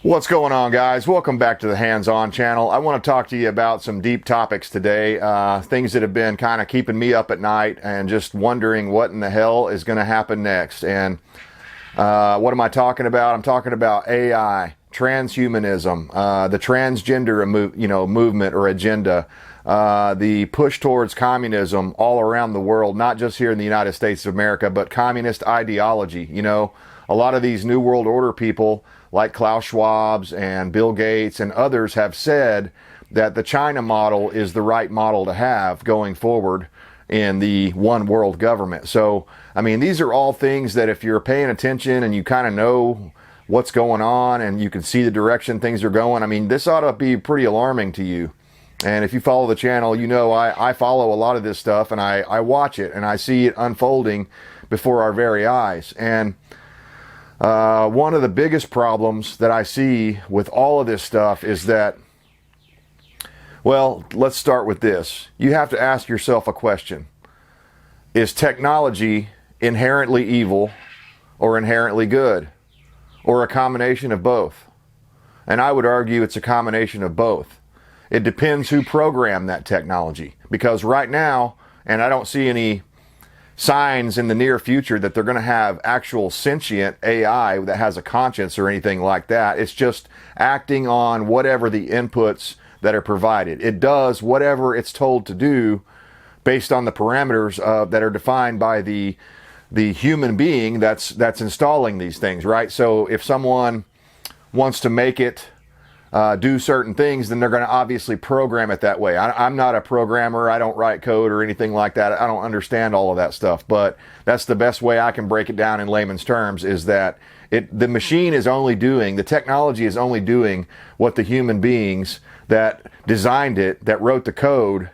What's going on, guys? Welcome back to the Hands-On channel. I want to talk to you about some deep topics today, things that have been kind of keeping me up at night and just wondering what in the hell is going to happen next. And what am I talking about? I'm talking about AI, transhumanism, the transgender movement or agenda, the push towards communism all around the world, not just here in the United States of America, but communist ideology. You know, a lot of these New World Order people like Klaus Schwab's and Bill Gates and others have said that the China model is the right model to have going forward in the one world government. So, I mean, these are all things that if you're paying attention and you kind of know what's going on and you can see the direction things are going, I mean, this ought to be pretty alarming to you. And if you follow the channel, you know I follow a lot of this stuff and I watch it and I see it unfolding before our very eyes. And one of the biggest problems that I see with all of this stuff is that, well, let's start with this. You have to ask yourself a question. Is technology inherently evil or inherently good? Or a combination of both? And I would argue it's a combination of both. It depends who programmed that technology. Because right now, and I don't see any signs in the near future that they're going to have actual sentient AI that has a conscience or anything like that. It's just acting on whatever the inputs that are provided. It does whatever it's told to do based on the parameters that are defined by the human being that's installing these things, right? So if someone wants to make it do certain things, then they're going to obviously program it that way. I'm not a programmer. I don't write code or anything like that. I don't understand all of that stuff, but that's the best way I can break it down in layman's terms, is that the machine is only doing, the technology is only doing what the human beings that designed it, that wrote the code,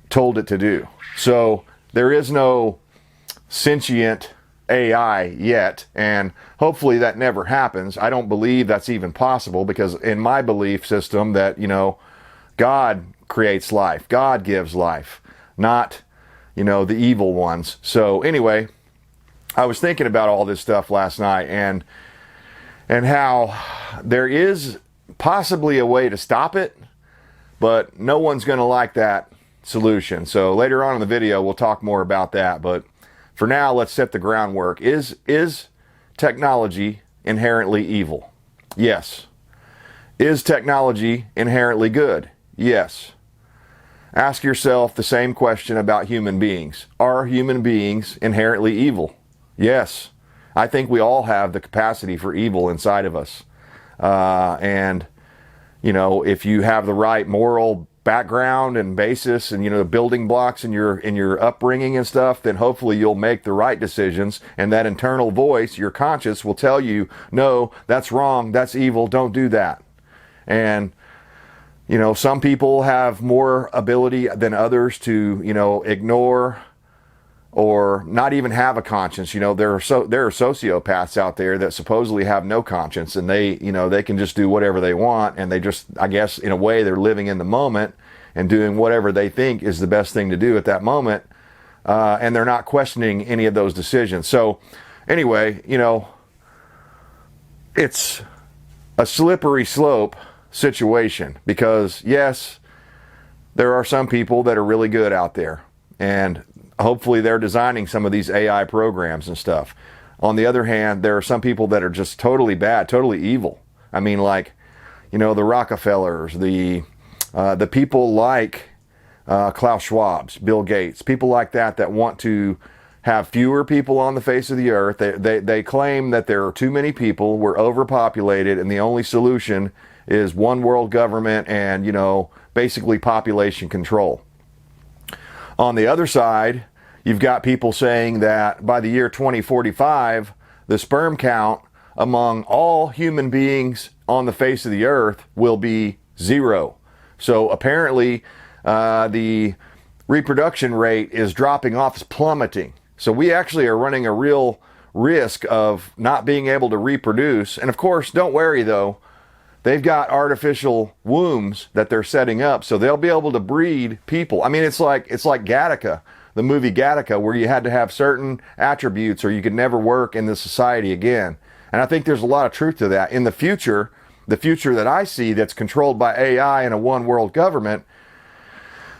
told it to do. So there is no sentient AI yet, and hopefully that never happens. I don't believe that's even possible, because in my belief system that, you know, God creates life, God gives life, not, you know, the evil ones. So anyway, I was thinking about all this stuff last night and how there is possibly a way to stop it, but no one's going to like that solution. So later on in the video we'll talk more about that, but for now, let's set the groundwork. Is technology inherently evil? Yes. Is technology inherently good? Yes. Ask yourself the same question about human beings. Are human beings inherently evil? Yes. I think we all have the capacity for evil inside of us. And, you know, if you have the right moral background and basis and, you know, the building blocks in your upbringing and stuff, then hopefully you'll make the right decisions, and that internal voice, your conscience, will tell you, no, that's wrong, that's evil, don't do that. And, you know, some people have more ability than others to, you know, ignore or not even have a conscience. You know, there are sociopaths out there that supposedly have no conscience, and they, you know, they can just do whatever they want, and they just, I guess, in a way, they're living in the moment and doing whatever they think is the best thing to do at that moment, and they're not questioning any of those decisions. So anyway, you know, it's a slippery slope situation, because yes, there are some people that are really good out there, and hopefully they're designing some of these AI programs and stuff. On the other hand, there are some people that are just totally bad, totally evil. I mean, like, you know, the Rockefellers, the people like Klaus Schwab's, Bill Gates, people like that want to have fewer people on the face of the earth. They claim that there are too many people, we're overpopulated, and the only solution is one world government and, you know, basically population control. On the other side, you've got people saying that by the year 2045, the sperm count among all human beings on the face of the earth will be 0. So apparently, the reproduction rate is dropping off, it's plummeting. So we actually are running a real risk of not being able to reproduce. And of course, don't worry though, they've got artificial wombs that they're setting up, so they'll be able to breed people. I mean, it's like Gattaca, the movie Gattaca, where you had to have certain attributes or you could never work in the society again. And I think there's a lot of truth to that. In the future, the future that I see that's controlled by AI and a one world government,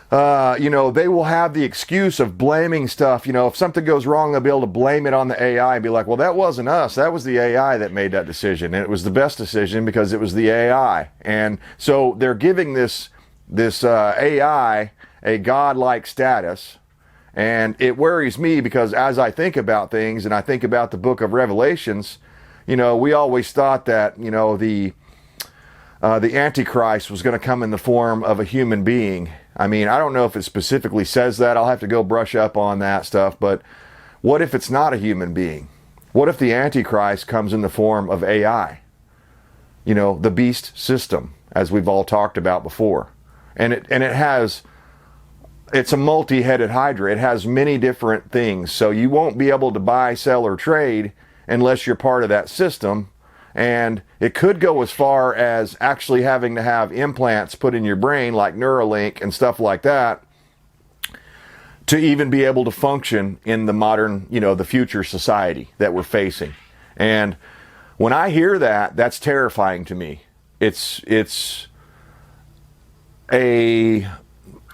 they will have the excuse of blaming stuff. If something goes wrong, they'll be able to blame it on the AI and be like, well, that wasn't us. That was the AI that made that decision. And it was the best decision because it was the AI. And so they're giving this AI a godlike status. And it worries me because as I think about things and I think about the book of Revelations, we always thought that, the Antichrist was going to come in the form of a human being. I mean, I don't know if it specifically says that. I'll have to go brush up on that stuff. But what if it's not a human being? What if the Antichrist comes in the form of AI? The beast system, as we've all talked about before. And it's a multi-headed hydra. It has many different things. So you won't be able to buy, sell, or trade unless you're part of that system. And it could go as far as actually having to have implants put in your brain like Neuralink and stuff like that to even be able to function in the modern, the future society that we're facing. And when I hear that, that's terrifying to me. It's a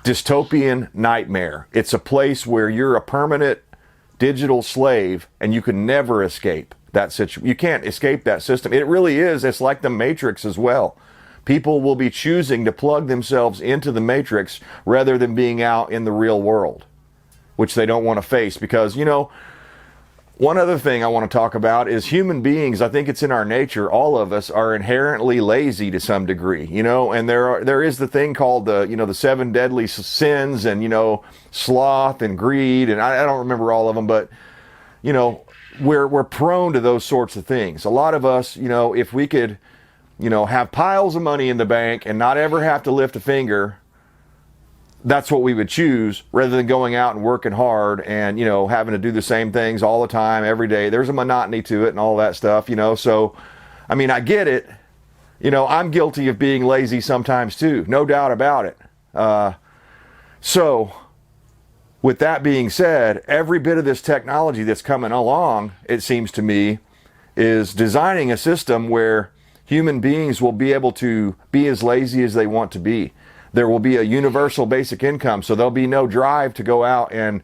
dystopian nightmare. It's a place where you're a permanent digital slave and you can never escape that situation. You can't escape that system. It really is. It's like the Matrix as well. People will be choosing to plug themselves into the Matrix rather than being out in the real world, which they don't want to face because, one other thing I want to talk about is human beings. I think it's in our nature. All of us are inherently lazy to some degree, and there is the thing called the 7 deadly sins and, sloth and greed. And I don't remember all of them, but, we're prone to those sorts of things. A lot of us, if we could, have piles of money in the bank and not ever have to lift a finger, that's what we would choose rather than going out and working hard and, having to do the same things all the time, every day. There's a monotony to it and all that stuff, So, I mean, I get it. I'm guilty of being lazy sometimes too. No doubt about it. So, with that being said, every bit of this technology that's coming along, it seems to me, is designing a system where human beings will be able to be as lazy as they want to be. There will be a universal basic income, so there'll be no drive to go out and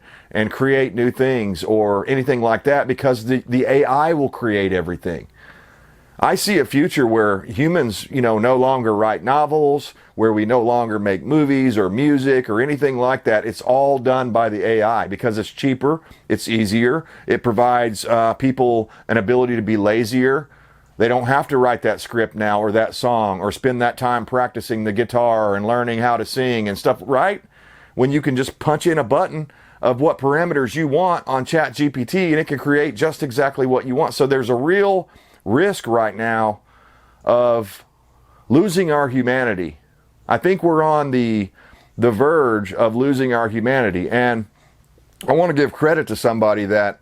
create new things or anything like that because the AI will create everything. I see a future where humans, no longer write novels, where we no longer make movies or music or anything like that. It's all done by the AI because it's cheaper, it's easier, it provides people an ability to be lazier. They don't have to write that script now or that song or spend that time practicing the guitar and learning how to sing and stuff, right? When you can just punch in a button of what parameters you want on ChatGPT and it can create just exactly what you want. So there's a real risk right now of losing our humanity. I think we're on the verge of losing our humanity. And I want to give credit to somebody that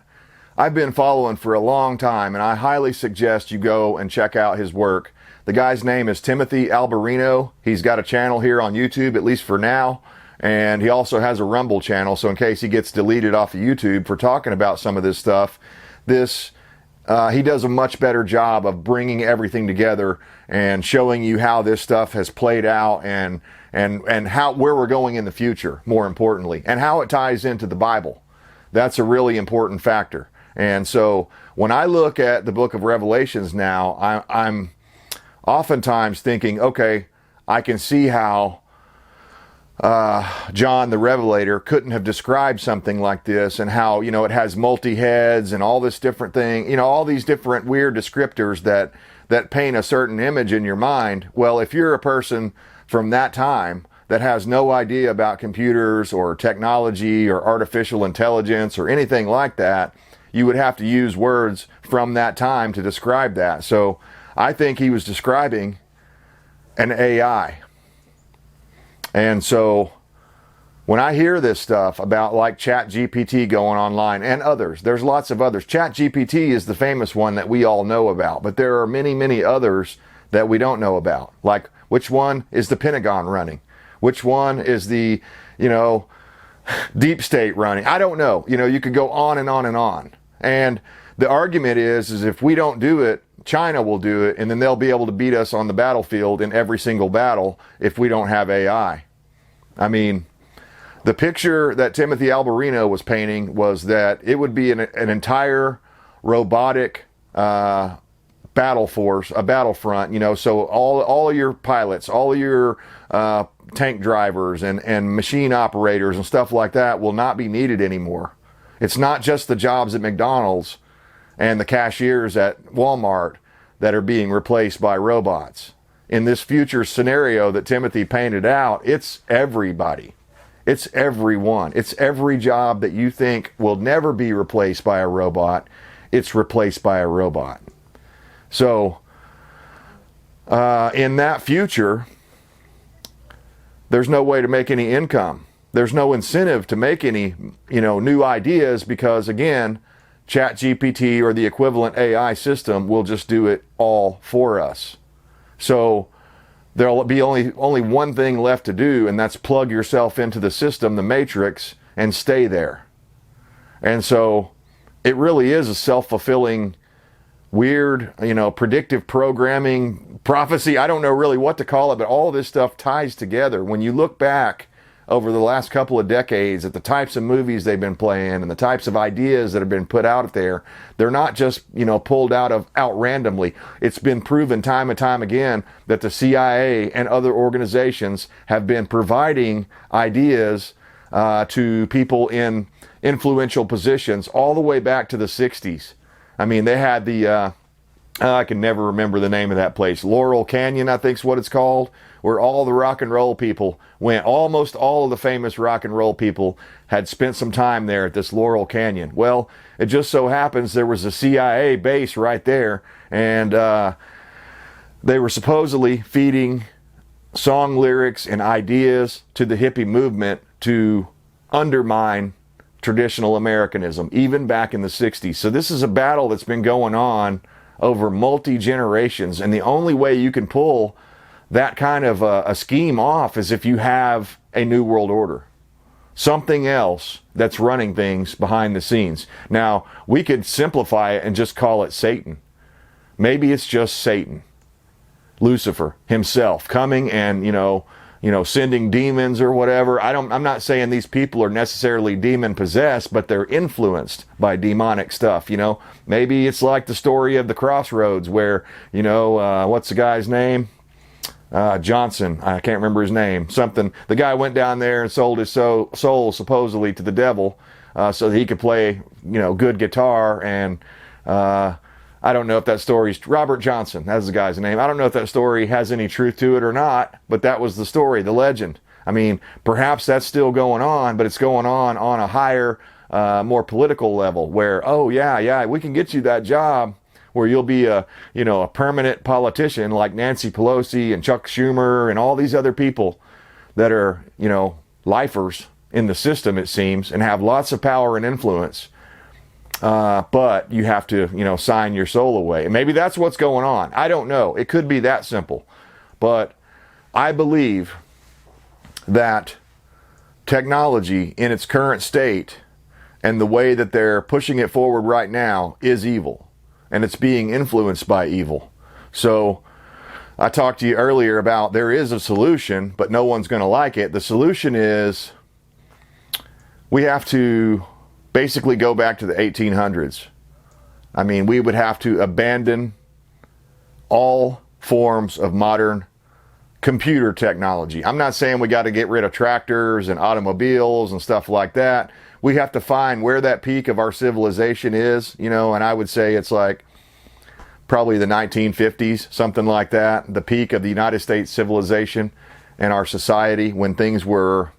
I've been following for a long time, and I highly suggest you go and check out his work. The guy's name is Timothy Alberino. He's got a channel here on YouTube, at least for now, and he also has a Rumble channel, so in case he gets deleted off of YouTube for talking about some of this stuff, he does a much better job of bringing everything together and showing you how this stuff has played out and where we're going in the future, more importantly, and how it ties into the Bible. That's a really important factor. And so when I look at the book of Revelations now, I'm oftentimes thinking, okay, I can see how John the Revelator couldn't have described something like this, and how, it has multi-heads and all this different thing, all these different weird descriptors that paint a certain image in your mind. Well, if you're a person from that time that has no idea about computers or technology or artificial intelligence or anything like that, you would have to use words from that time to describe that. So I think he was describing an AI. And so when I hear this stuff about like ChatGPT going online and others, there's lots of others. ChatGPT is the famous one that we all know about, but there are many, many others that we don't know about. Like, which one is the Pentagon running? Which one is the, deep state running? I don't know. You could go on and on and on. And the argument is if we don't do it China will do it, and then they'll be able to beat us on the battlefield in every single battle if we don't have AI. I mean, the picture that Timothy Alberino was painting was that it would be an entire robotic battle force, a battlefront, you know, so all of your pilots, all of your tank drivers and machine operators and stuff like that will not be needed anymore. It's not just the jobs at McDonald's and the cashiers at Walmart that are being replaced by robots. In this future scenario that Timothy painted out, it's everybody. It's everyone. It's every job that you think will never be replaced by a robot. It's replaced by a robot. So, in that future, there's no way to make any income. There's no incentive to make any, new ideas because, again, ChatGPT or the equivalent AI system will just do it all for us. So there'll be only one thing left to do, and that's plug yourself into the system, the matrix, and stay there. And so it really is a self-fulfilling, weird, predictive programming prophecy. I don't know really what to call it, but all of this stuff ties together. When you look back over the last couple of decades at the types of movies they've been playing and the types of ideas that have been put out there, they're not just, pulled out randomly. It's been proven time and time again that the CIA and other organizations have been providing ideas to people in influential positions all the way back to the 60s. I mean, they had the, I can never remember the name of that place, Laurel Canyon, I think's what it's called, where all the rock and roll people went. Almost all of the famous rock and roll people had spent some time there at this Laurel Canyon. Well, it just so happens there was a CIA base right there, and they were supposedly feeding song lyrics and ideas to the hippie movement to undermine traditional Americanism, even back in the 60s. So this is a battle that's been going on over multi-generations, and the only way you can pull that kind of a scheme off is if you have a new world order. Something else that's running things behind the scenes. Now, we could simplify it and just call it Satan. Maybe it's just Satan, Lucifer himself, coming and, sending demons or whatever. I'm not saying these people are necessarily demon possessed, but they're influenced by demonic stuff. Maybe it's like the story of the Crossroads where, what's the guy's name? Johnson, I can't remember his name, something. The guy went down there and sold his soul supposedly to the devil so that he could play, good guitar. And I don't know if that story's Robert Johnson, that's the guy's name. I don't know if that story has any truth to it or not, but that was the story, the legend. I mean, perhaps that's still going on, but it's going on a higher, more political level where, oh yeah, we can get you that job where you'll be a permanent politician like Nancy Pelosi and Chuck Schumer and all these other people that are, lifers in the system, it seems, and have lots of power and influence. But you have to, sign your soul away. And maybe that's what's going on. I don't know. It could be that simple. But I believe that technology in its current state and the way that they're pushing it forward right now is evil. And it's being influenced by evil. So I talked to you earlier about there is a solution, but no one's going to like it. The solution is we have to basically go back to the 1800s. I mean, we would have to abandon all forms of modern computer technology. I'm not saying we got to get rid of tractors and automobiles and stuff like that. We have to find where that peak of our civilization is, and I would say it's like probably the 1950s, something like that, the peak of the United States civilization and our society when things were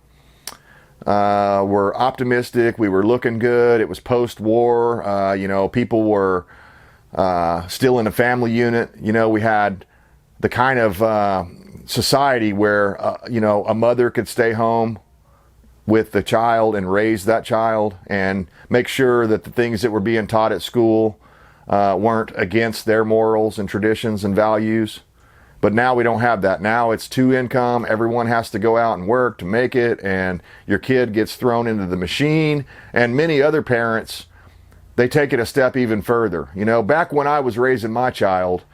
optimistic, we were looking good, it was post-war, people were still in a family unit, we had the kind of society where, a mother could stay home with the child and raise that child and make sure that the things that were being taught at school weren't against their morals and traditions and values. But now we don't have that. Now it's two income. Everyone has to go out and work to make it, and your kid gets thrown into the machine. And many other parents, they take it a step even further. You know, back when I was raising my child,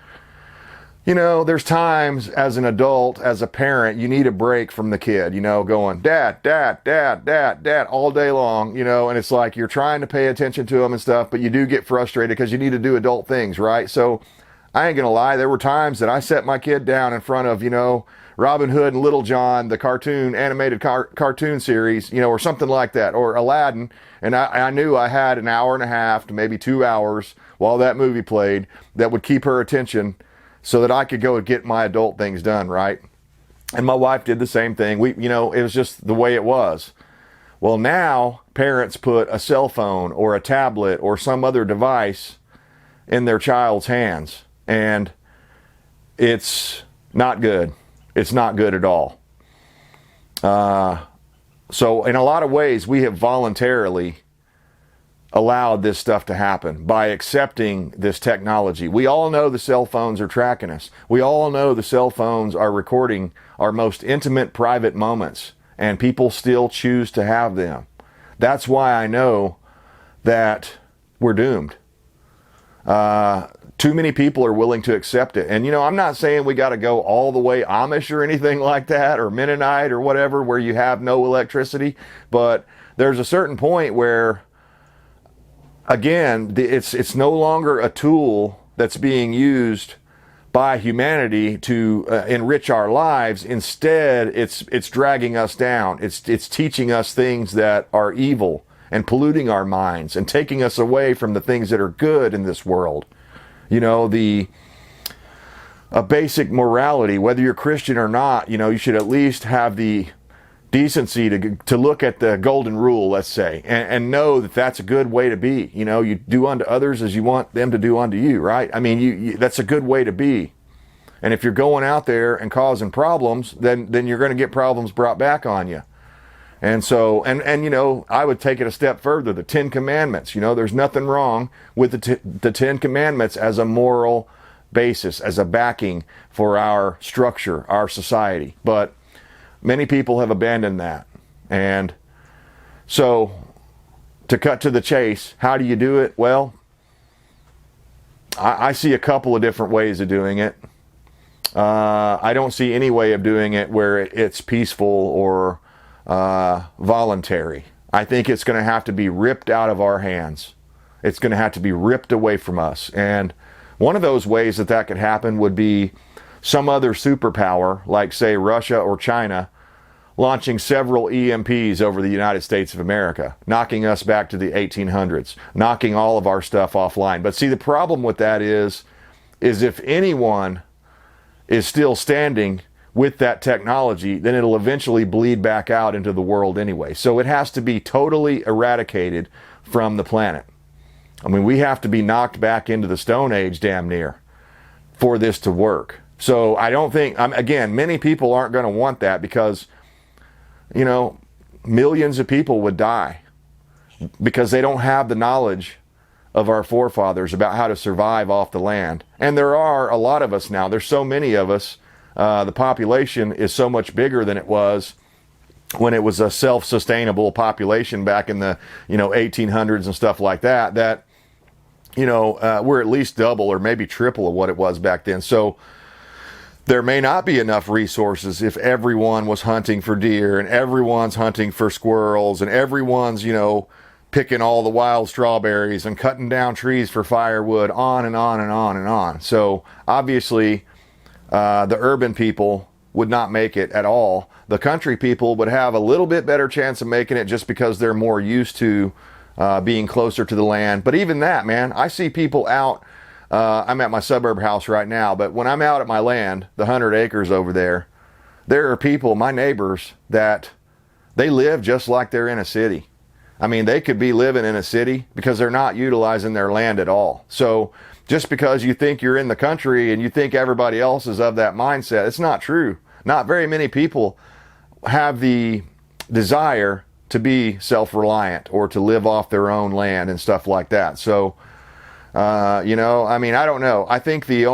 you know, there's times as an adult, as a parent, you need a break from the kid, you know, going, dad, dad, dad, dad, dad, all day long, you know, and it's like you're trying to pay attention to them and stuff, but you do get frustrated because you need to do adult things, right? So I ain't gonna lie, there were times that I set my kid down in front of, you know, Robin Hood and Little John, the cartoon, animated cartoon series, you know, or something like that, or Aladdin, and I knew I had an hour and a half to maybe 2 hours while that movie played that would keep her attention so that I could go and get my adult things done, right? And my wife did the same thing. You know, it was just the way it was. Well, now parents put a cell phone or a tablet or some other device in their child's hands, and it's not good. It's not good at all. So in a lot of ways, we have voluntarily allowed this stuff to happen by accepting this technology. We all know the cell phones are tracking us. We all know the cell phones are recording our most intimate private moments, and people still choose to have them. That's why I know that we're doomed. Too many people are willing to accept it. And, you know, I'm not saying we got to go all the way Amish or anything like that, or Mennonite or whatever, where you have no electricity. But there's a certain point where, again, it's no longer a tool that's being used by humanity to enrich our lives. Instead, it's dragging us down. It's teaching us things that are evil and polluting our minds and taking us away from the things that are good in this world. You know, a basic morality, whether you're Christian or not, you know, you should at least have the decency to look at the golden rule, let's say, and know that that's a good way to be. You know, you do unto others as you want them to do unto you, right? I mean, that's a good way to be. And if you're going out there and causing problems, then you're going to get problems brought back on you. And so, and you know, I would take it a step further. The 10 Commandments, you know, there's nothing wrong with the 10 Commandments as a moral basis, as a backing for our structure, our society. But many people have abandoned that. And so, to cut to the chase, how do you do it? Well, I see a couple of different ways of doing it. I don't see any way of doing it where it's peaceful or voluntary. I think it's going to have to be ripped out of our hands. It's going to have to be ripped away from us. And one of those ways that could happen would be some other superpower, like say Russia or China, launching several EMPs over the United States of America, knocking us back to the 1800s, knocking all of our stuff offline. But see, the problem with that is if anyone is still standing with that technology, then it'll eventually bleed back out into the world anyway. So it has to be totally eradicated from the planet. I mean, we have to be knocked back into the Stone Age damn near for this to work. So I don't think, again, many people aren't going to want that because, you know, millions of people would die because they don't have the knowledge of our forefathers about how to survive off the land. And there are a lot of us now. There's so many of us. The population is so much bigger than it was when it was a self-sustainable population back in the, you know, 1800s and stuff like that, that, you know, we're at least double or maybe triple of what it was back then. So there may not be enough resources if everyone was hunting for deer and everyone's hunting for squirrels and everyone's, you know, picking all the wild strawberries and cutting down trees for firewood, on and on and on and on. So obviously, the urban people would not make it at all. The country people would have a little bit better chance of making it just because they're more used to being closer to the land. But even that, man, I see people out. I'm at my suburb house right now, but when I'm out at my land, the 100 acres over there, there are people, my neighbors, that they live just like they're in a city. I mean, they could be living in a city because they're not utilizing their land at all. So just because you think you're in the country and you think everybody else is of that mindset, it's not true. Not very many people have the desire to be self-reliant or to live off their own land and stuff like that. So, you know, I mean, I don't know. I think the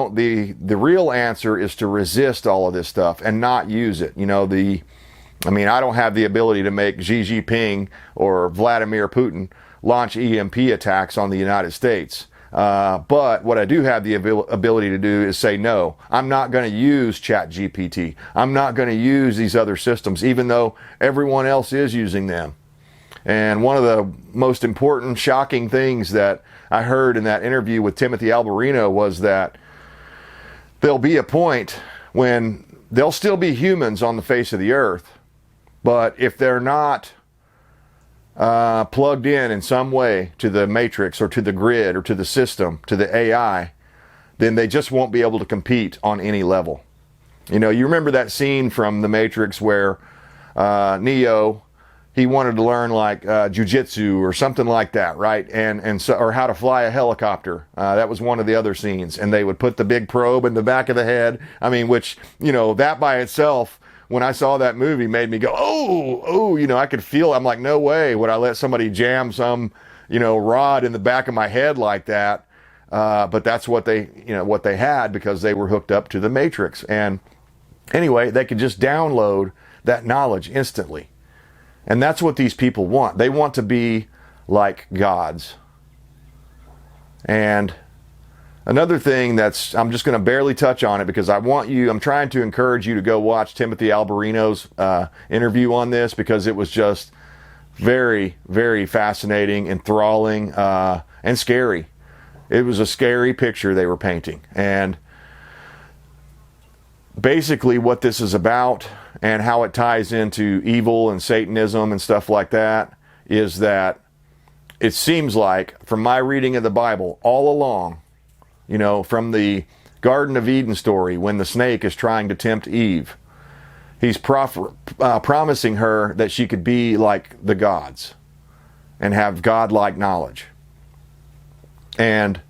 real answer is to resist all of this stuff and not use it. You know, I mean, I don't have the ability to make Xi Jinping or Vladimir Putin launch EMP attacks on the United States. But what I do have the ability to do is say, no, I'm not going to use ChatGPT. I'm not going to use these other systems, even though everyone else is using them. And one of the most important, shocking things that I heard in that interview with Timothy Alberino was that there'll be a point when there'll still be humans on the face of the earth, but if they're not plugged in some way to the matrix or to the grid or to the system, to the AI, then they just won't be able to compete on any level. You know, you remember that scene from The Matrix where Neo, he wanted to learn like jujitsu or something like that, right? And so, or how to fly a helicopter. That was one of the other scenes. And they would put the big probe in the back of the head. I mean, which, you know, that by itself, when I saw that movie, made me go, oh, you know, I could feel, I'm like, no way would I let somebody jam some, you know, rod in the back of my head like that. But that's what they, you know, what they had, because they were hooked up to the Matrix. And anyway, they could just download that knowledge instantly. And that's what these people want. They want to be like gods. And another thing that's, I'm just going to barely touch on it because I'm trying to encourage you to go watch Timothy Alberino's interview on this, because it was just very, very fascinating, enthralling, and scary. It was a scary picture they were painting. And basically what this is about and how it ties into evil and Satanism and stuff like that is that it seems like, from my reading of the Bible all along, you know, from the Garden of Eden story, when the snake is trying to tempt Eve, he's promising her that she could be like the gods and have godlike knowledge and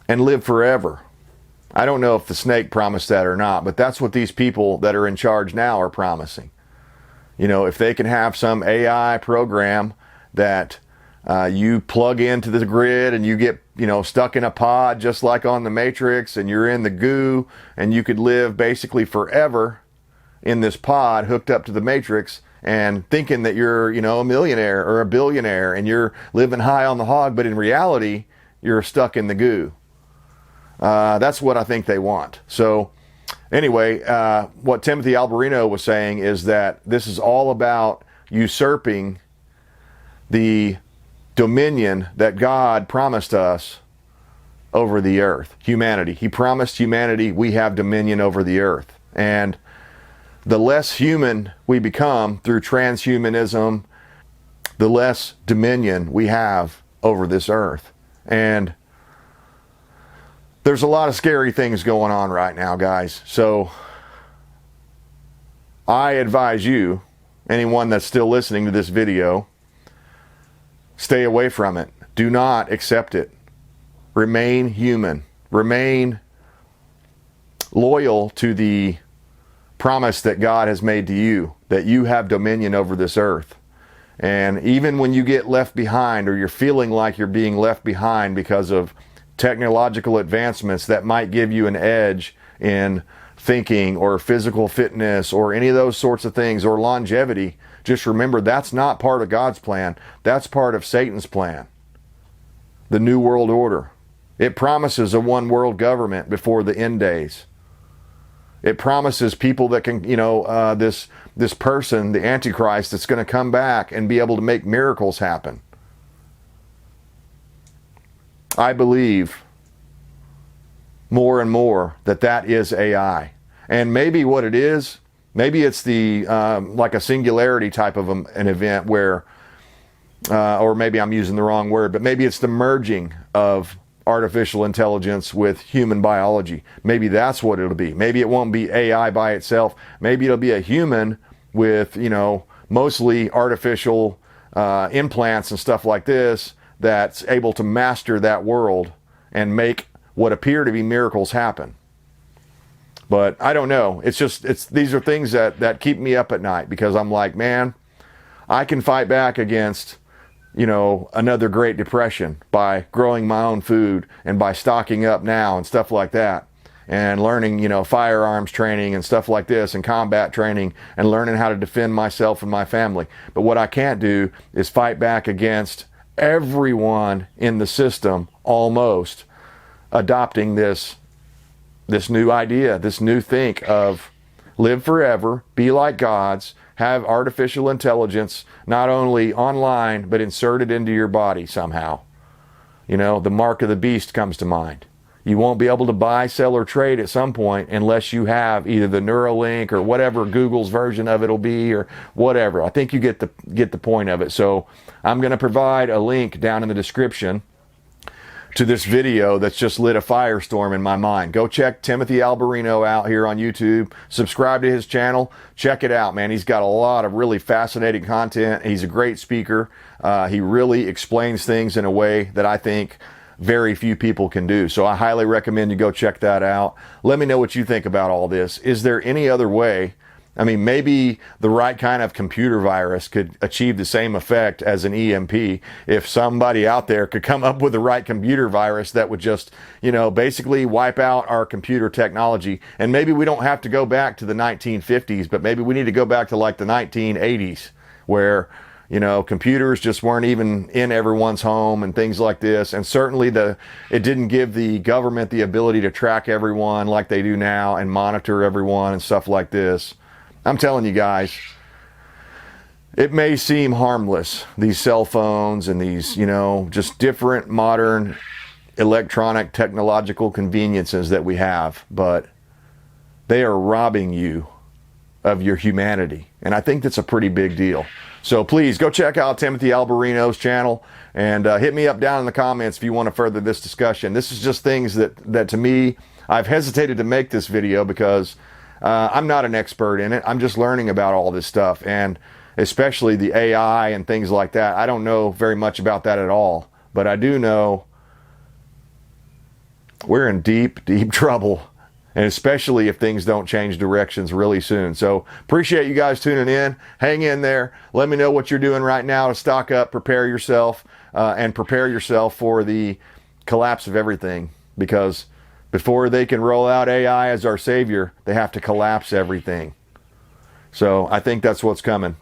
live forever. I don't know if the snake promised that or not, but that's what these people that are in charge now are promising. You know, if they can have some AI program that you plug into the grid and you get, you know, stuck in a pod just like on the Matrix, and you're in the goo, and you could live basically forever in this pod hooked up to the Matrix and thinking that you're, you know, a millionaire or a billionaire and you're living high on the hog, but in reality, you're stuck in the goo. That's what I think they want. So anyway, what Timothy Alberino was saying is that this is all about usurping the dominion that God promised us over the earth, humanity. He promised humanity we have dominion over the earth. And the less human we become through transhumanism, the less dominion we have over this earth. And there's a lot of scary things going on right now, guys. So I advise you, anyone that's still listening to this video, stay away from it. Do not accept it. Remain human. Remain loyal to the promise that God has made to you, that you have dominion over this earth. And even when you get left behind, or you're feeling like you're being left behind because of technological advancements that might give you an edge in thinking or physical fitness or any of those sorts of things, or longevity, just remember that's not part of God's plan. That's part of Satan's plan. The New World Order. It promises a one world government before the end days. It promises people that can, you know, this person, the Antichrist, that's going to come back and be able to make miracles happen. I believe more and more that is AI. And maybe what it is, maybe it's the like a singularity type of an event where, or maybe I'm using the wrong word, but maybe it's the merging of artificial intelligence with human biology. Maybe that's what it'll be. Maybe it won't be AI by itself. Maybe it'll be a human with, you know, mostly artificial implants and stuff like this, that's able to master that world and make what appear to be miracles happen. But I don't know. These are things that keep me up at night, because I'm like, man, I can fight back against, you know, another Great Depression by growing my own food and by stocking up now and stuff like that. and learning, firearms training and stuff like this and combat training and learning how to defend myself and my family. But what I can't do is fight back against everyone in the system almost adopting this new idea, this new think of live forever, be like gods, have artificial intelligence not only online but inserted into your body somehow. The mark of the beast comes to mind. You won't be able to buy, sell, or trade at some point unless you have either the Neuralink or whatever Google's version of it'll be or whatever. I think you get the point of it. So I'm going to provide a link down in the description to this video that's just lit a firestorm in my mind. Go check Timothy Alberino out here on YouTube. Subscribe to his channel. Check it out, man. He's got a lot of really fascinating content. He's a great speaker. He really explains things in a way that I think very few people can do. So I highly recommend you go check that out. Let me know what you think about all this. Is there any other way? I mean, maybe the right kind of computer virus could achieve the same effect as an EMP if somebody out there could come up with the right computer virus that would just, basically wipe out our computer technology. And maybe we don't have to go back to the 1950s, but maybe we need to go back to like the 1980s where computers just weren't even in everyone's home and things like this. And certainly it didn't give the government the ability to track everyone like they do now and monitor everyone and stuff like this. I'm telling you guys, it may seem harmless, these cell phones and these, just different modern electronic technological conveniences that we have, but they are robbing you of your humanity. And I think that's a pretty big deal. So please go check out Timothy Alberino's channel and hit me up down in the comments if you want to further this discussion. This is just things that to me, I've hesitated to make this video because I'm not an expert in it. I'm just learning about all this stuff, and especially the AI and things like that. I don't know very much about that at all, but I do know we're in deep, deep trouble. And especially if things don't change directions really soon. So appreciate you guys tuning in. Hang in there. Let me know what you're doing right now to stock up, prepare yourself, and prepare yourself for the collapse of everything. Because before they can roll out AI as our savior, they have to collapse everything. So I think that's what's coming.